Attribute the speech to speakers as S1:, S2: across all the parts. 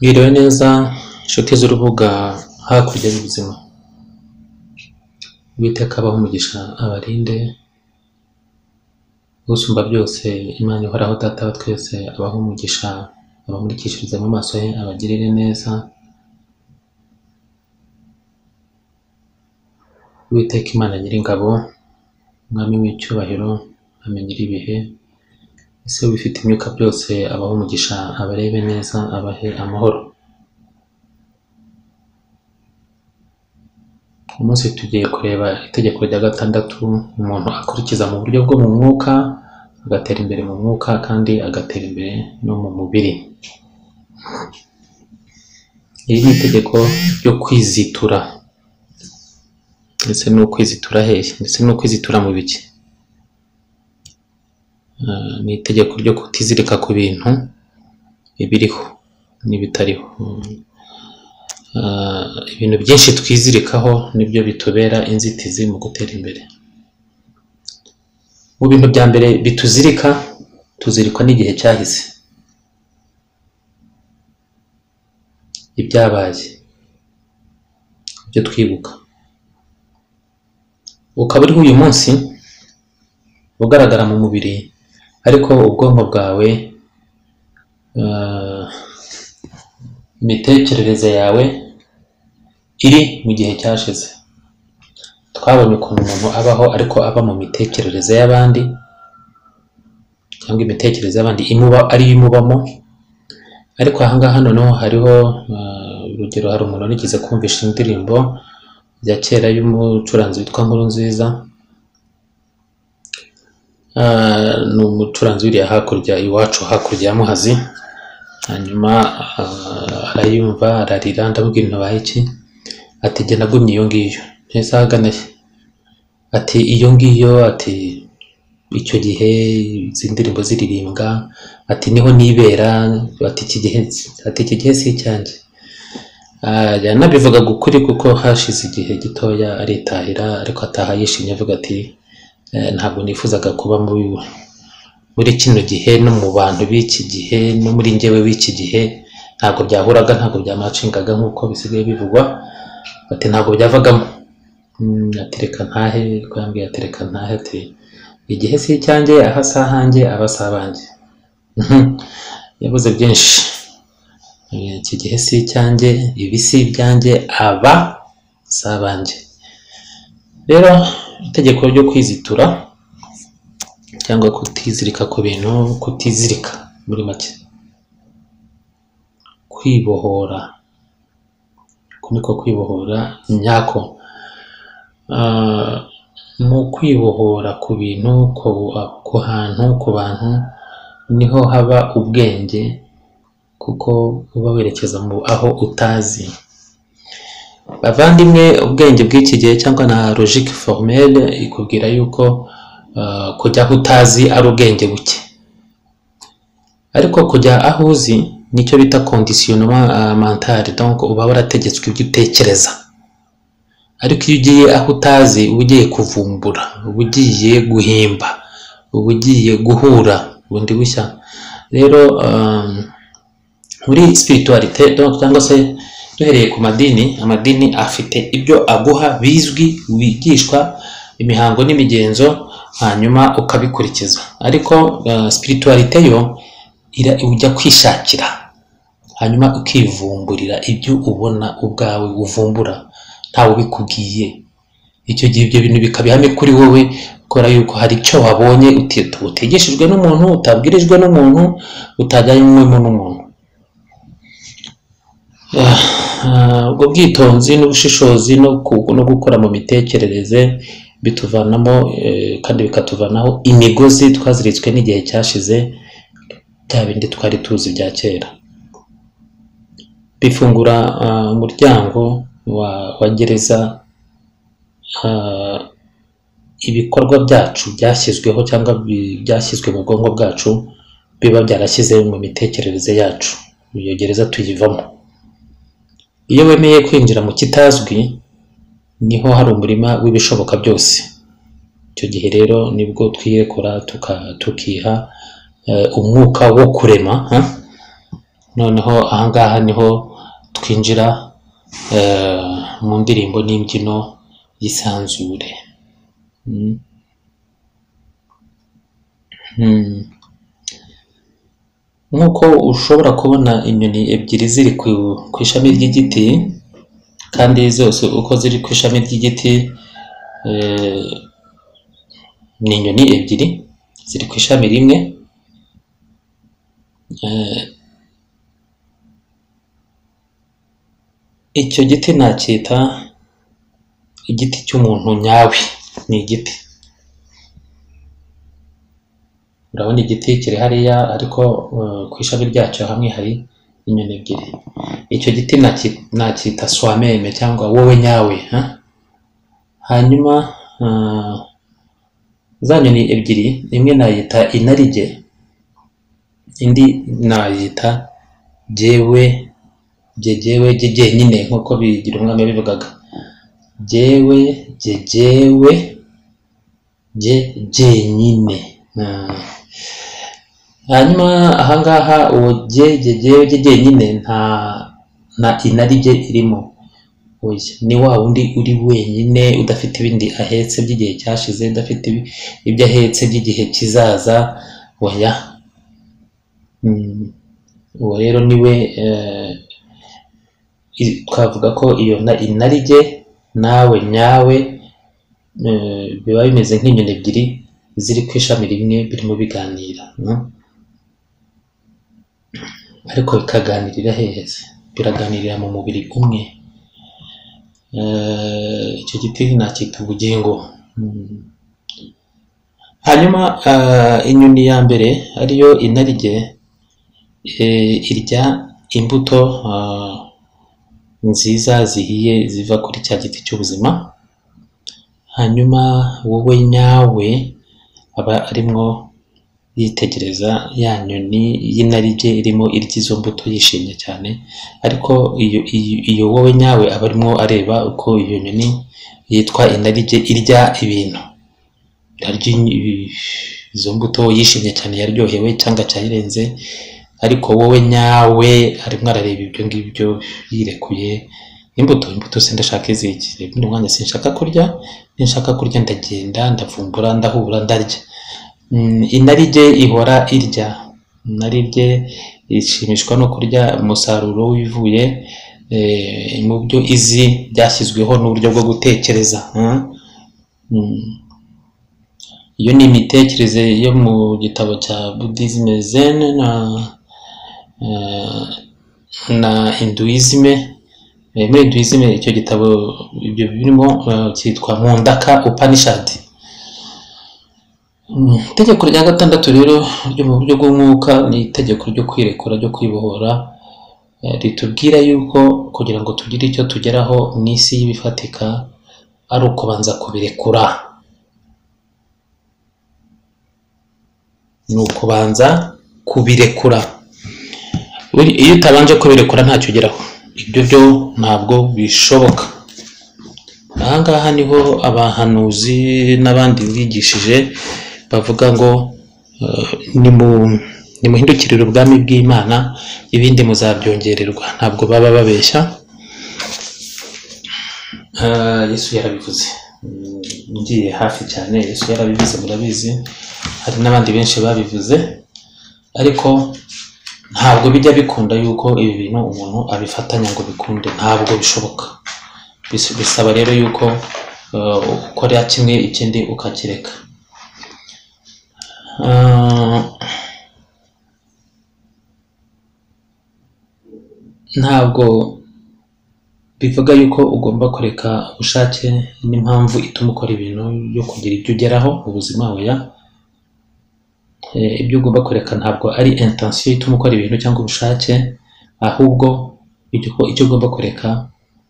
S1: Mwiriwe neza inshuti z'urubuga hakurya y'ubuzima. Uwiteka abahe umugisha abarinde, usumba byose Imana ihoraho Data wa twese abahe umugisha, abamurikishirize mu maso he abagirire neza. Uwiteka Imana Nyiringabo, Umwami w'icyubahiro, amenyera ibihe, ese wifite imyuka byose abahe umugisha, abarebe neza, abahe amahoro. Umunsi tugiye kureba itegeko rya gatandatu umuntu akurikiza mu buryo bwo mu mwuka, agatera imbere mu mwuka kandi agatera imbere no mu mubiri. Iri ni itegeko ryo kwizitura, ndetse no kwizitura hehe, ndetse no kwizitura mu biki. Ni itegeko ryo kutizirika ku bintu ibiriho n'ibitariho. Ibintu byinshi twizirikaho nibyo bitubera inzitizi mu gutera imbere. Mu bintu bya mbere bituzirika, tuzirikwa n'igihe cyahise, ibyabaye, ibyo twibuka. Ukaba uriho uyu munsi ugaragara mu mubiri, ariko ubwonko bwawe, imitekerereze yawe iri mu gihe cyashize. Twabonye ukuntu umuntu abaho ariko aba mu mitekerereze y'abandi, cyangwa imitekerereze y'abandi ariyo imubamo. Ariko ahangaha noneho hariho urugero, hari umuntu nigeze kumvisha indirimbo ya kera y'umucuranzi witwa Nkurunziza. Ni umucuranzi wiriya hakurya iwacu, hakurya ya Muhazi. Hanyuma arayumva ararira, ndamubwira ntabaye iki, ati jye nagumye iyo ngiyo. Ntese ahagana he? Ati iyo ngiyo, ati icyo gihe izi ndirimbo ziririmbwa, ati niho nibera, ati iki gihe si icyanjye. Yanabivugaga ukuri kuko hashize igihe gitoya aritahira, ariko ataha yishimye avuga ati ntabwo nifuzaga kuba muri kino gihe, no mu bantu b'iki gihe, no muri njyewe w'iki gihe ntabwo byahuraga, ntabwo byamacingaga nk'uko bisigaye bivugwa. Ati ntabwo byavagamo. Ati reka ntahe, ko yambwiye ati reka ntahe, ati igihe si icyanjye, aha si ahanjye, aba si abanjye. Yabuze byinshi. Iki gihe si icyanjye, ibi si ibyanjye, aba si abanjye. Rero itegeko ryo kwizitura cyangwa kutizirika ku bintu, kutizirika muri make, kwibohora, niko kwibohora nyako. Mu kwibohora ku bintu, ku hantu, ku bantu, niho haba ubwenge, kuko uba werekeza mu aho utazi. Bavandimwe, ubwenge bw'iki gihe cyangwa na logique formelle ikubwira yuko kujya aho utazi ari ubwenge buke, ariko kujya aho uzi nicyo bita conditionnement mental. Donc uba warategetswe ibyo utekereza. Ariko iyo ugiye aho utazi, uba ugiye kuvumbura, uba ugiye guhimba, uba ugiye guhura bundi bushya. Rero muri spiritualité, donc cyangwa se duhereye ku madini, amadini afite ibyo aguha bizwi, wigishwa imihango n'imigenzo, hanyuma ukabikurikiza. Ariko spiritualité yo ujya kwishakira, hanyuma ukivumburira ibyo ubona ubwawe, uvumbura ntawe ubikubwiye. Icyo gihe ibyo bintu bikabihame kuri wowe, ukora yuko hari icyo wabonye utegeshejwe n'umuntu, utabwirijwe n'umuntu, utajyanywemo n'umuntu. Ubwo bwitonzi n'ubushishozi no gukora mu mitekerereze bituvanamo kandi bikatuvanaho imigozi twaziritswe n'igihe cyashize, bya bindi twari tuzi bya kera. Bifungura umuryango wa gereza ibikorwa byacu byashyizweho cyangwa byashyizwe mu bwonko bwacu, biba byarashyize mu mitekerereze yacu. Iyo gereza tuyivamo. Iyo wemeye kwinjira mu kitazwi, niho hari umurima w'ibishoboka byose. Icyo gihe rero nibwo twirekura tukiha umwuka wo kurema, noneho ahangaha niho twinjira mu ndirimbo n'imbyino y'isanzure. Nk'uko ushobora kubona inyoni ebyiri ziri ku ishami ry'igiti, kandi zose uko ziri ku ishami ry'igiti ni inyoni ebyiri ziri ku ishami rimwe. Icyo giti nacyita igiti cy'umuntu nyawe. Ni igiti, urabona igiti kiri hariya, ariko ku ishami ryacyo hamwe hari inyoni ebyiri. Icyo giti nacyita swameme cyangwa wowe nyawe. Hanyuma za nyoni ebyiri, imwe nayita inarijye, indi nayita jyewe jyenyine, nk'uko bigira umwami yabivugaga, jyewe jyenyine. Hanyuma ahangaha uwo jyewe jyenyine nta inarijye irimo. Ni wa wundi uri wenyine, udafite ibindi ahetse by'igihe cyashize, udafite ibyo ahetse by'igihe kizaza. Oya, uwo rero niwe twavuga ko iyo inarijye nawe nyawe biba bimeze nk'inyoni ebyiri ziri ku ishami rimwe birimo biganira, ariko bikaganirira heza, biraganirira mu mubiri umwe. Icyo giti nacyita ubugingo. Hanyuma inyoni ya mbere ariyo inarijye irya imbuto nziza zihiye ziva kuri cya giti cy'ubuzima. Hanyuma wowe nyawe aba arimwo yitegereza ya nyoni y'inarijye irimo irya izo mbuto yishimye cyane, ariko iyo wowe nyawe aba arimo areba uko iyo nyoni yitwa inarijye irya ibintu, irarya izo mbuto yishimye cyane, yaryohewe cyangwa cyayirenze, ariko wowe nyawe arimo arareba ibyo ngibyo yirekuye. Imbuto se ndashaka iziki? Ubundi mwanya sinshaka kurya, ninshaka kurya ndagenda ndavumbura ndahura ndarya. Inarijye ihora irya, inarijye ishimishwa no kurya umusaruro wivuye mu byo izi byashyizweho n'uburyo bwo gutekereza. Iyo ni imitekerereze yo mu gitabo cya Buddhism Zen na Hinduism. Muri Hinduism icyo gitabo ibyo birimo cyitwa Mundaka Upanishad. Itegeko rya gatandatu rero ryo mu buryo bw'umwuka ni itegeko ryo kwirekura, ryo kwibohora, ritubwira yuko kugira ngo tugire icyo tugeraho mu isi y'ibifatika ari ukubanza kubirekura. Ni ukubanza kubirekura. Iyo utabanje kubirekura ntacyo ugeraho. Ibyo byo ntabwo bishoboka. Ahangaha niho abahanuzi n'abandi bigishije bavuga ngo nimuhindukirire ubwami bw'Imana, ibindi muzabyongererwa. Ntabwo baba babeshya. Yesu yarabivuze, ngiye hafi cyane. Yesu yarabivuze, murabizi, hari n'abandi benshi babivuze, ariko ntabwo bijya bikunda yuko ibi bintu umuntu abifatanya ngo bikunde. Ntabwo bishoboka. Bisaba rero yuko ukora kimwe ikindi ukakireka. Ntabwo bivuga yuko ugomba kureka ubushake n'impamvu ituma ukora ibintu byo kugira ibyo ugeraho mu buzima. Oya, ibyo ugomba kureka ntabwo ari intention ituma ukora ibintu cyangwa ubushake, ahubwo icyo ugomba kureka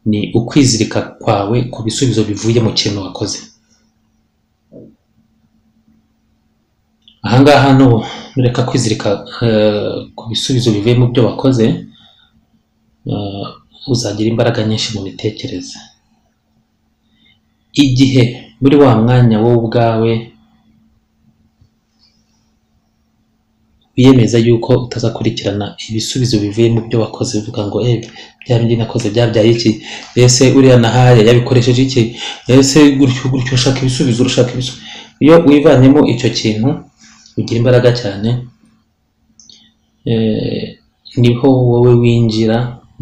S1: ni ukwizirika kwawe ku bisubizo bivuye mu kintu wakoze. Ahangaha nureka kwizirika ku bisubizo bivuye mu byo wakoze, uzagira imbaraga nyinshi mu mitekerereze. Igihe muri wa mwanya wowe ubwawe wiyemeza yuko utazakurikirana ibisubizo bivuye mu byo wakoze, uvuga ngo bya bindi nakoze byabyaye iki, ese uriya nahaye yabikoresheje iki, ese gutyo ushaka ibisubizo, urashaka ibisubizo. Iyo wivanyemo icyo kintu ugira imbaraga cyane, niho wowe winjira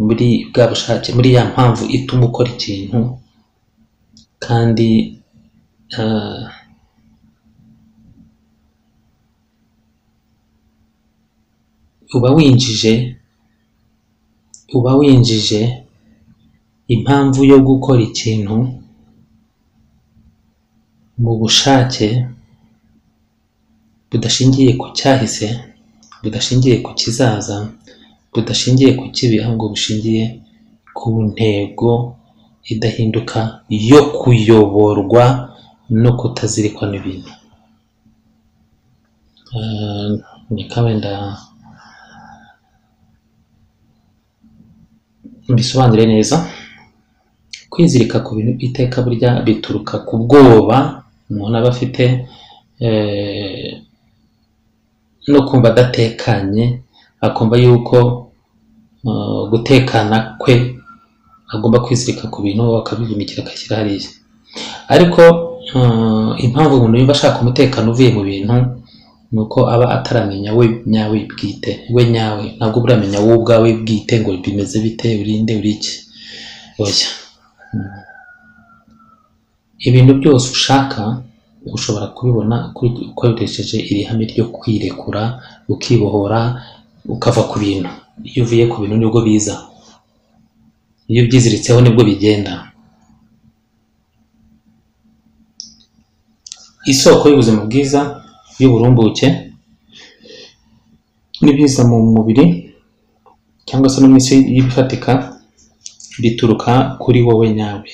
S1: muri bwa bushake, muri ya mpamvu ituma ukora ikintu, kandi uba winjije impamvu yo gukora ikintu mu bushake budashingiye ku cyahise, budashingiye ku kizaza, budashingiye ku kibi, ahubwo bushingiye ku ntego idahinduka yo kuyoborwa no kutazirikwa n'ibintu. Reka wenda mbisobanure neza. Kwizirika ku bintu iteka burya bituruka ku bwoba umuntu aba afite, no kumva adatekanye, akumva yuko gutekana kwe agomba kwizirika ku bintu akabivunikira akashyira hariya. Ariko impamvu umuntu yumva ashaka umutekano uvuye mu bintu ni uko aba ataramenya we nyawe bwite, we nyawe ntabwo uramenya wowe ubwawe bwite ngo bimeze bite, urinde uri iki. Oya, ibintu byose ushaka ushobora kubibona ukoresheje iri hame ryo kwirekura, ukibohora, ukava ku bintu. Iyo uvuye ku bintu nibwo biza, iyo ubyiziritseho nibwo bigenda. Isoko y'ubuzima bwiza y'uburumbuke n'ibiza mu mubiri cyangwa se no mu isi y'ibifatika bituruka kuri wowe nyawe.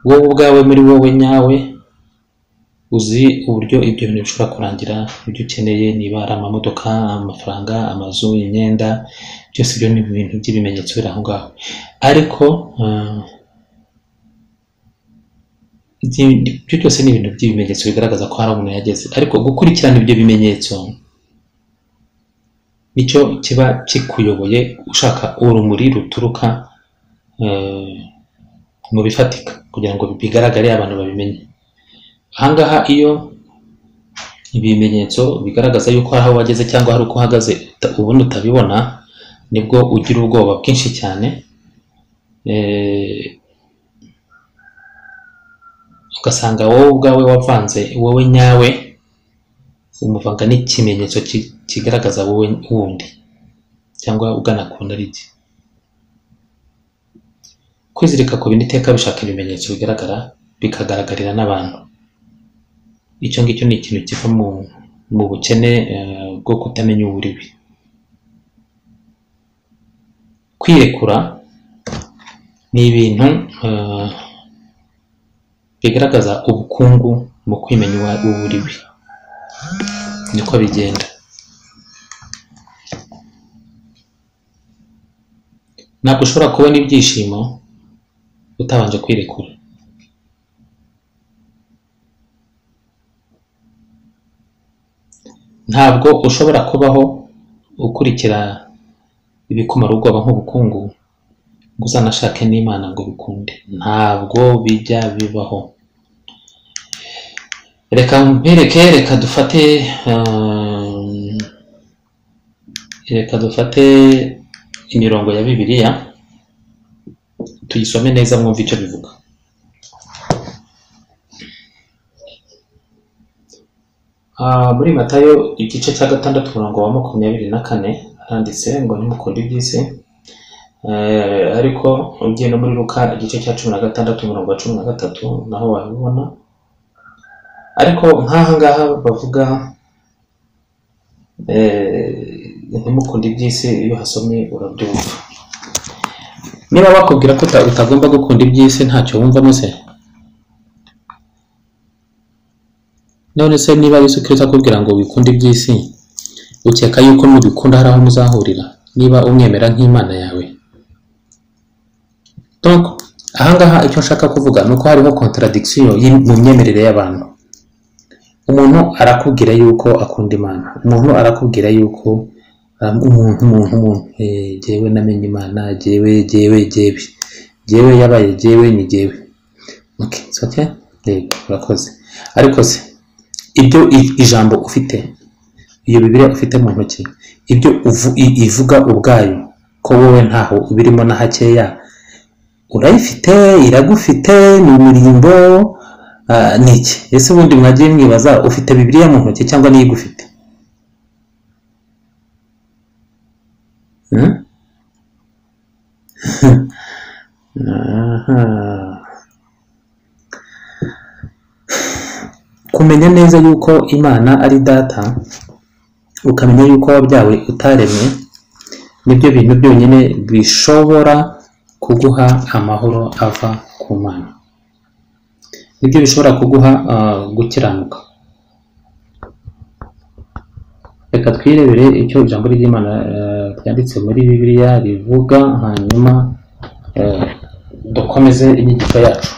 S1: Wowe ubwawe muri wowe nyawe uzi uburyo ibyo bintu bishobora kurangira, ibyo ukeneye, niba ari amamodoka, amafaranga, amazu, imyenda, byose ibyo ni ibintu by'ibimenyetso biri aho ngaho. Ariko ibyo byose ni ibintu by'ibimenyetso bigaragaza ko hari umuntu yageze. Ariko gukurikirana ibyo bimenyetso nicyo kiba kikuyoboye, ushaka urumuri ruturuka mu bifatika kugira ngo bigaragare abantu babimenye. Ahangaha iyo ibimenyetso bigaragaza yuko hari aho wageze cyangwa hari uko uhagaze ubundi utabibona, nibwo ugira ubwoba bwinshi cyane, ugasanga wowe ubwawe wavanze wowe nyawe umuvanga n'ikimenyetso kigaragaza wowe wundi cyangwa ugana ku ndarigi. Kwizirika ku bintu iteka bishaka ibimenyetso bigaragara bikagaragarira n'abantu, icyo ngicyo ni ikintu kiva mu bukene bwo kutamenya uwo uriwe. Kwirekura ni ibintu bigaragaza ubukungu mu kwimenya uwo uriwe, niko bigenda. Ntabwo ushobora kubona ibyishimo utabanje kwirekura. Ntabwo ushobora kubaho ukurikira ibikumara ubwoba nk'ubukungu ngo uzanashake n'Imana ngo bikunde, ntabwo bijya bibaho. Reka dufate imirongo ya Bibiliya tuyisome neza mwumve icyo bivuga. Muri Matayo igice cya 6 umurongo wa 24 handitse ngo ntimukunde iby'isi, ariko ugiye no muri Luka igice cya 16 umurongo wa 13 naho wabibona. Ariko nk'aha ngaha bavuga ntimukunde iby'isi, iyo hasomye urabyumva. Niba bakubwira ko utagomba gukunda iby'isi ntacyo wumvamo se? None se niba Yesu Kristo akubwira ngo wikunde iby'isi, ukeka yuko nubikunda hari aho muzahurira niba umwemera nk'Imana yawe? Donc ahangaha icyo nshaka kuvuga nuko hariho contradiction mu myemerere y'abantu. umuntu arakubwira yuko akunda Imana, umuntu arakubwira yuko umuntu jyewe namenye Imana, jyewe yabaye jyewe ni jyewe. Okay, it's okay? Urakoze. Ariko se ibyo ijambo ufite, iyo Bibiliya ufite mu ntoki, ibyo ivuga ubwayo ko wowe ntaho ubirimo na hakeya, urayifite, iragufite, ni umurimbo, niki? Ese ubundi mwagiye mwibaza ufite Bibiliya mu ntoki cyangwa niyo igufite? Kumenya neza yuko Imana ari data, ukamenya yuko wabyawe utaremwe, nibyo bintu byonyine bishobora kuguha amahoro ava ku Mana, nibyo bishobora kuguha gukiranuka. Reka twirebere icyo ijambo ry'Imana ryanditse muri Bibiliya rivuga, hanyuma dukomeze inyigisho yacu.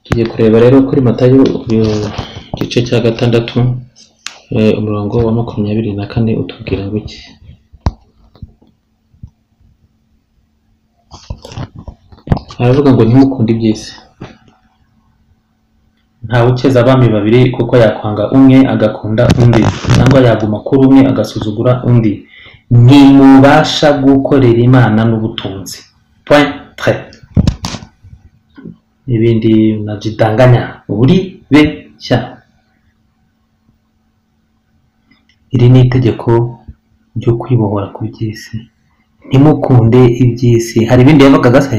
S1: Tugiye kureba rero kuri Matayo igice cya 6 umurongo wa 24 utubwira ngo iki? Aravuga ngo ntimukunde iby'isi. Ntawe ukeza abami babiri, kuko yakwanga umwe agakunda undi, cyangwa yaguma kuri umwe agasuzugura undi. Ntimubasha gukorera Imana n'ubutunzi. Point très. Ibindi najidanganya uri beshya. Iri ni itegeko ryo kwibohora ku by'isi. Ntimukunde iby'isi. Hari ibindi yavugaga se?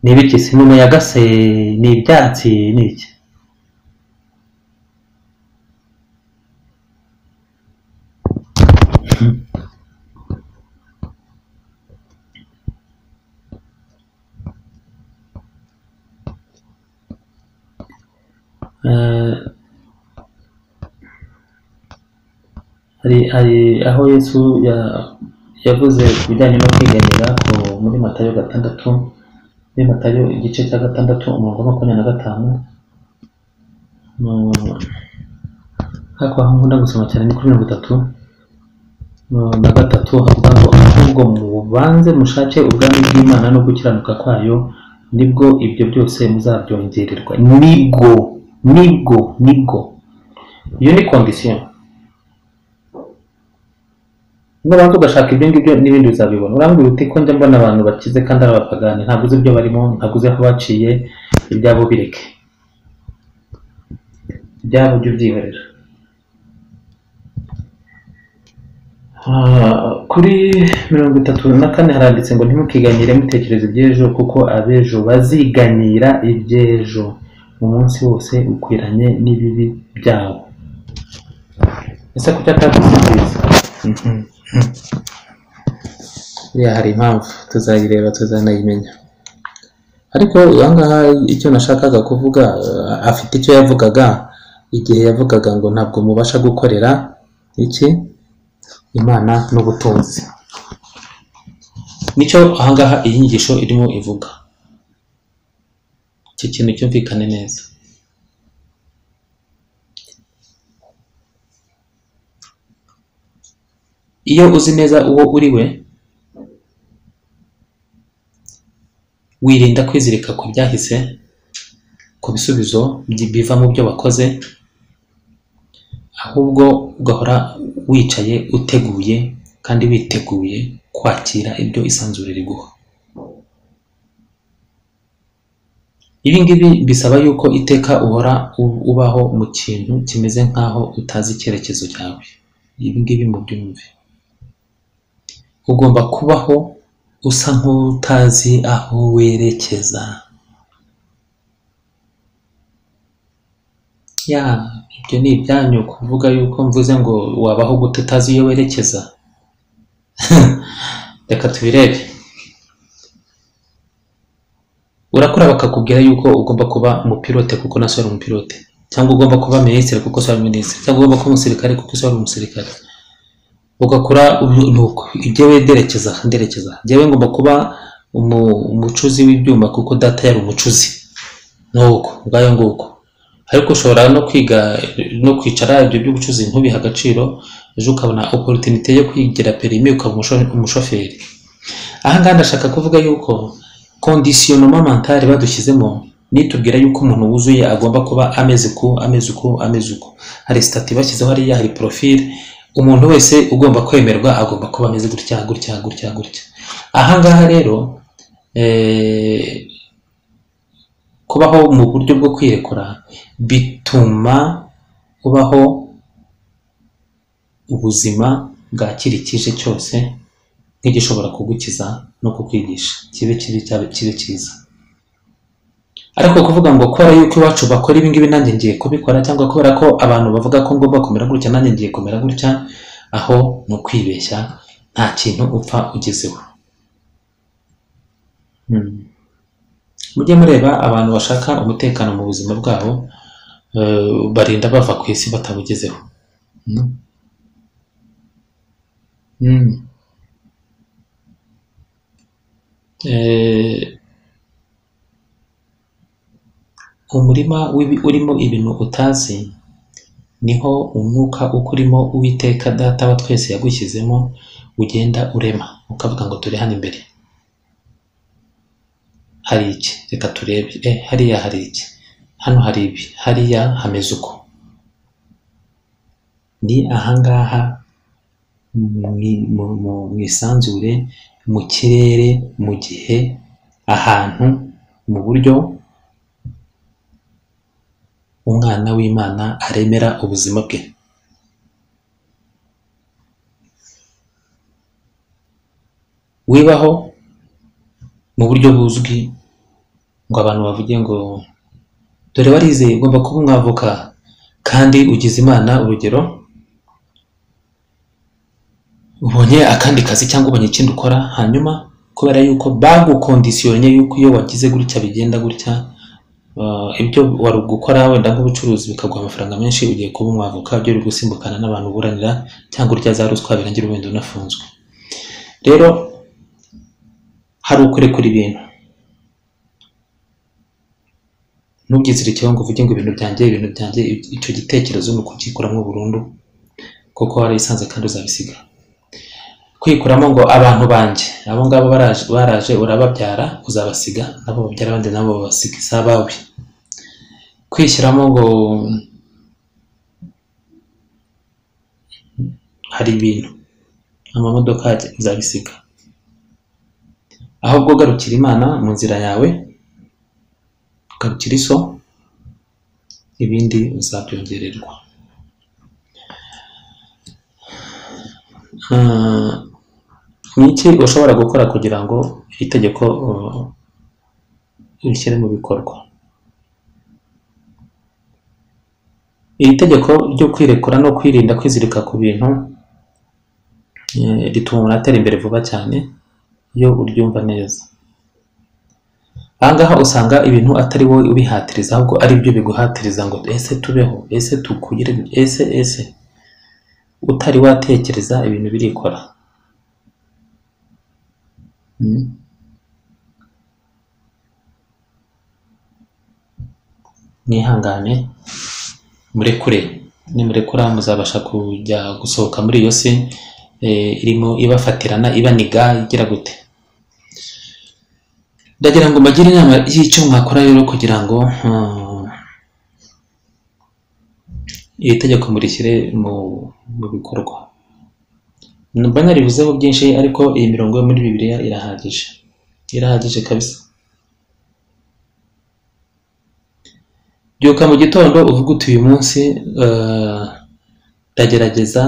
S1: Ni ibiki? Si n'umuyaga se? Ni ibyatsi? Ni iki? hari aho Yesu yavuze ku bijyanye no kwiganyira muri Matayo 6, muri Matayo igice cya 6 umurongo wa 25. Hako nkunda gusoma cyane ni kuri 33 havuga ngo ahubwo mubanze mushake ubwami bw'Imana no gukiranuka kwayo, nibwo ibyo byose muzabyongererwa. Nibwo iyo ni condition. N'abantu ugashaka ibyo ngibyo n'ibindi uzabibona. Urambwira uti ko njya mbona abantu bakize kandi ari abapagani, ntabwo uzi ibyo barimo, ntabwo uzi aho baciye, ibyabo bireke, ibyabo byo byihorera. Kuri 34 haranditse ngo ntimukiganyire mutekereza iby'ejo, kuko abejo baziganyira iby'ejo, umunsi wose ukwiranye n'ibibi byabo. Ese kuki atadusinziriza? Hari impamvu tuzayireba, tuzanayimenya. Ariko ahangaha icyo nashakaga kuvuga, afite icyo yavugaga igihe yavugaga ngo ntabwo mubasha gukorera iki Imana n'ubutunzi. Nicyo ahangaha iyi nyigisho irimo ivuga. Iki kintu cyumvikane neza. Iyo uzi neza uwo uri we, wirinda kwizirika ku byahise, ku bisubizo biva mu byo wakoze, ahubwo ugahora wicaye uteguye kandi witeguye kwakira ibyo isanzure riguha. Ibi ngibi bisaba yuko iteka uhora ubaho mu kintu kimeze nkaho utazi icyerekezo cyawe. Ibi ngibi mu byumve, ugomba kubaho usa nk'utazi aho werekeza. Ibyo ni ibyanyu kuvuga yuko mvuze ngo wabaho gute utazi iyo werekeza. Reka tubirebe. Urakora bakakubwira yuko ugomba kuba umupilote kuko naso ari umupilote, cyangwa ugomba kuba minisitiri kuko so ari minisitiri, cyangwa ugomba kuba umusirikare kuko so ari umusirikare. Ugakora nuko ibyo nderekeza. Njyewe ngomba kuba umucuzi w'ibyuma kuko data yari umucuzi. nuko ubwayo nguko. Ariko ushobora no kwiga no kwicara ibyo by'ubucuruzi ntubiha agaciro, ejo ukabona opportunité yo kwigira perimi ukaba umushoferi. Aha ngaha ndashaka kuvuga yuko conditionnement mental badushyizemo nitubwira yuko umuntu wuzuye agomba kuba ameze uko. Hari stati bashyizeho hariya, hari profil. Umuntu wese ugomba kwemerwa agomba kuba ameze gutya. Aha ngaha rero kubaho mu buryo bwo kwirekura bituma ubaho ubuzima bwakirikije cyose nk'igishobora kugukiza no kukwigisha kibe cyiza. Ariko kuvuga ngo kora yuko iwacu bakora ibi ngibi nanjye ngiye kubikora, cyangwa kubera ko abantu bavuga ko ngomba kumera gutya nanjye ngiye kumera gutya, aho ni ukwibeshya, nta kintu upfa ugezeho. Mujye mureba abantu bashaka umutekano mu buzima bwabo, barinda bava ku isi batabugezeho. Umurima urimo ibintu utazi niho umwuka ukurimo Uwiteka Data wa twese yagushyizemo ugenda urema, ukavuga ngo turi hano imbere hari iki, reka turebe, hariya hari iki, hano hari ibi, hariya hameze uko. Ni ahangaha mu isanzure, mu kirere, mu gihe, ahantu, mu buryo umwana w'Imana aremera ubuzima bwe. Wibaho mu buryo buzwi ngo abantu bavuge ngo dore warize ugomba kuba umwavoka, kandi ugize Imana, urugero ubonye akandi kazi cyangwa ubonye ikindi ukora, hanyuma kubera yuko bagukondisiyonye yuko iyo wagize gutya bigenda gutya, ibyo wari gukora wenda nk'ubucuruzi bikaguha amafaranga menshi, ugiye kuba umwavoka, byo uri gusimbukana n'abantu uburanira, cyangwa urya za ruswa birangira wenda unafunzwe. Rero hari ukurekura ibintu, ntugizirikeho ngo uvuge ngo ibintu byanjye, icyo gitekerezo ni ukugikuramo burundu, kuko warayisanze kandi uzabisiga. Kwikuramo ngo abantu banjye, abo ngabo baraje urababyara, uzabasiga, nabo babyara abandi nabo babasiga, si abawe. Kwishyiramo ngo hari ibintu, amamodoka uzabisiga, ahubwo garukira Imana mu nzira yawe, garukira iso, ibindi uzabyongererwa. Ni iki ushobora gukora kugira ngo iri tegeko urishyire mu bikorwa? Iri tegeko ryo kwirekura no kwirinda kwizirika ku bintu rituma umuntu atera imbere vuba cyane iyo uryumva neza. Aha ngaha usanga ibintu atari wowe ubihatiriza, ahubwo ari byo biguhatiriza ngo ese tubeho, ese tukugire, ese utari watekereza ibintu birikora. Mwihangane murekure, nimurekura muzabasha kujya gusohoka muri iyo si irimo ibafatirana, ibaniga, igira gute. Ndagira ngo mbagire inama y'icyo mwakora rero kugira ngo iri tegeko murishyire mu bikorwa. Mba narivuzeho byinshi, ariko iyi mirongo yo muri Bibiliya irahagije kabisa. Byuka mu gitondo uvuga uti uyu munsi ndagerageza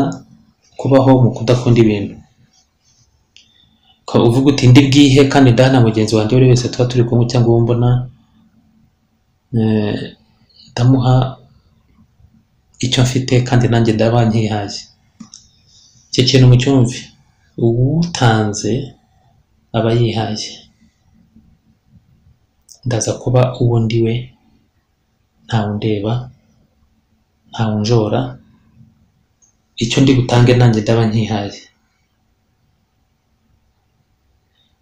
S1: kubaho mu kudakunda ibintu. Uvuga uti ndi bwihe kandi ndahana mugenzi wanjye buri wese tuba turi kumwe cyangwa uwo mbona, ndamuha icyo mfite kandi nanjye ndaba nkihaye. Icyo kintu mucyumve, uwutanze aba yihaye. Ndaza kuba uwo ndiwe, ntawe undeba, ntawe unjora, icyo ndi butange nanjye ndaba nkihaye.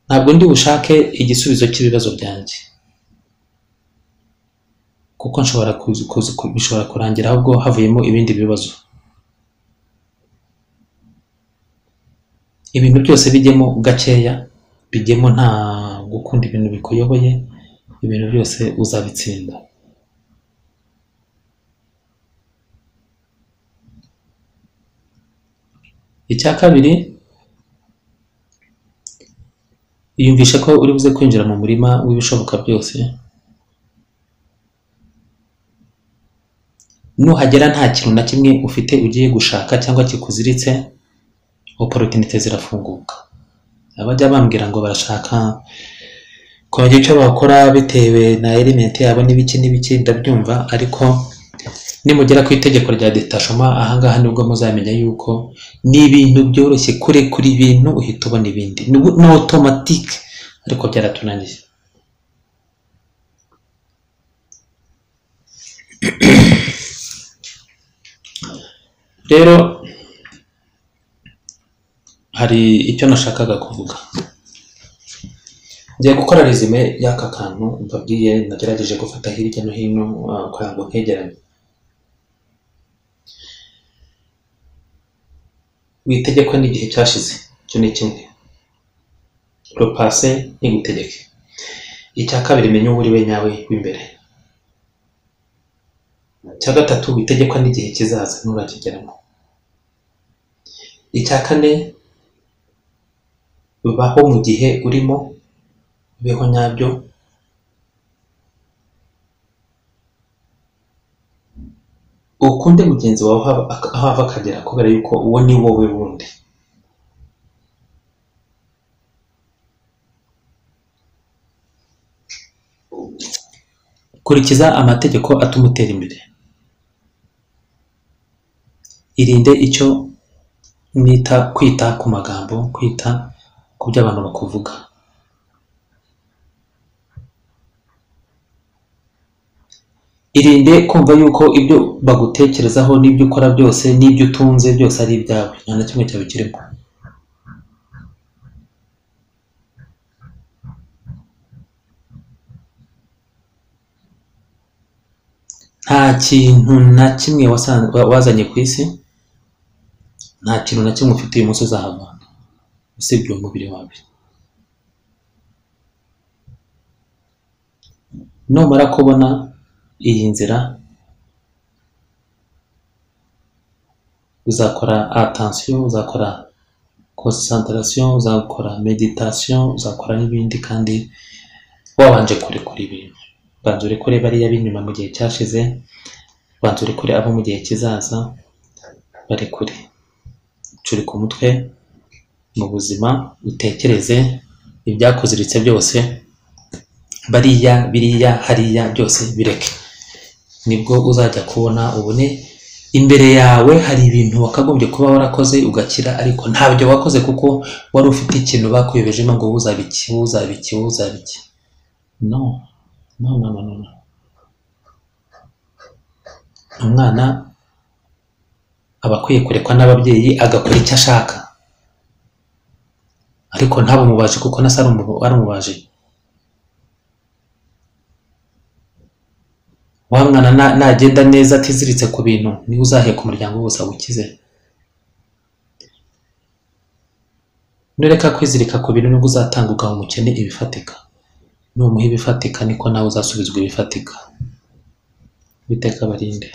S1: Ntabwo ndi bushake igisubizo cy'ibibazo byanjye, kuko bishobora kurangira ahubwo havuyemo ibindi bibazo. Ibintu byose bijyemo gakeya, bijyemo nta gukunda ibintu bikuyoboye, ibintu byose uzabitsinda. Icya kabiri, iyumvishe ko uri buze kwinjira mu murima w'ibishoboka byose. Nuhagera nta kintu na kimwe ufite ugiye gushaka cyangwa kikuziritse, opportunity zirafunguka. Abajya bambwira ngo barashaka kongera icyo bakora bitewe na element yabo n'ibiki ndabyumva, ariko nimugera ku itegeko rya detachement, ahangaha nibwo muzamenya yuko ni ibintu byoroshye kurekura ibintu uhita ubona ibindi, ni automatique, ariko byaratunaniye. Rero hari icyo nashakaga kuvuga. Ngiye gukora resume y'aka kantu mbabwiye, nagerageje gufata hirya no hino kugira ngo nkegeranye. Witegekwa n'igihe cyashize, cyo ni kimwe. Le passé ntigutegeke. Icya kabiri, menya uwo uri we nyawe w'imbere. Icya gatatu, witegekwa n'igihe kizaza nturakigeramo. Icya kane, baho mu gihe urimo, beho nyabyo. Ukunde mugenzi wawe aho ava akagera, kubera yuko uwo ni wowe wundi. Kurikiza amategeko atuma utera imbere. Irinde icyo nita kwita ku magambo, kwita ku byo abantu bakuvuga. Irinde kumva yuko ibyo bagutekerezaho n'ibyo ukora byose n'ibyo utunze byose ari ibyawe, nta na kimwe cyawe kirimo. Nta kintu na kimwe wazanye ku isi, nta kintu na kimwe ufite uyu munsi uzahavana usibye umubiri wawe. Numara kubona iyi nzira, uzakora attention, uzakora concentration, uzakora meditation, uzakora n'ibindi, kandi wabanje kurekura ibintu. Banza urekure bariya b'inyuma mu gihe cyashize, banza urekure abo mu gihe kizaza, barekure. Curi ku mutwe mu buzima, utekereze ibyakuziritse byose, biriya hariya byose bireke. Nibwo uzajya kubona ubone imbere yawe hari ibintu wakagombye kuba warakoze ugakira, ariko ntabyo wakoze kuko wari ufite ikintu bakwibejemo ngo uzabiki. No. Umwana aba akwiye kurekwa n'ababyeyi agakora icyo ashaka, ariko ntabwo mubaje kuko nasa ari umubaje. Wa mwana nagenda neza atiziritse ku bintu, niwe uzaheka umuryango wose awukize. Nureka kwizirika ku bintu nibwo uzatanga ugaha umukene ibifatika. Numuha ibifatika niko nawe uzasubizwa ibifatika. Biteka barinde.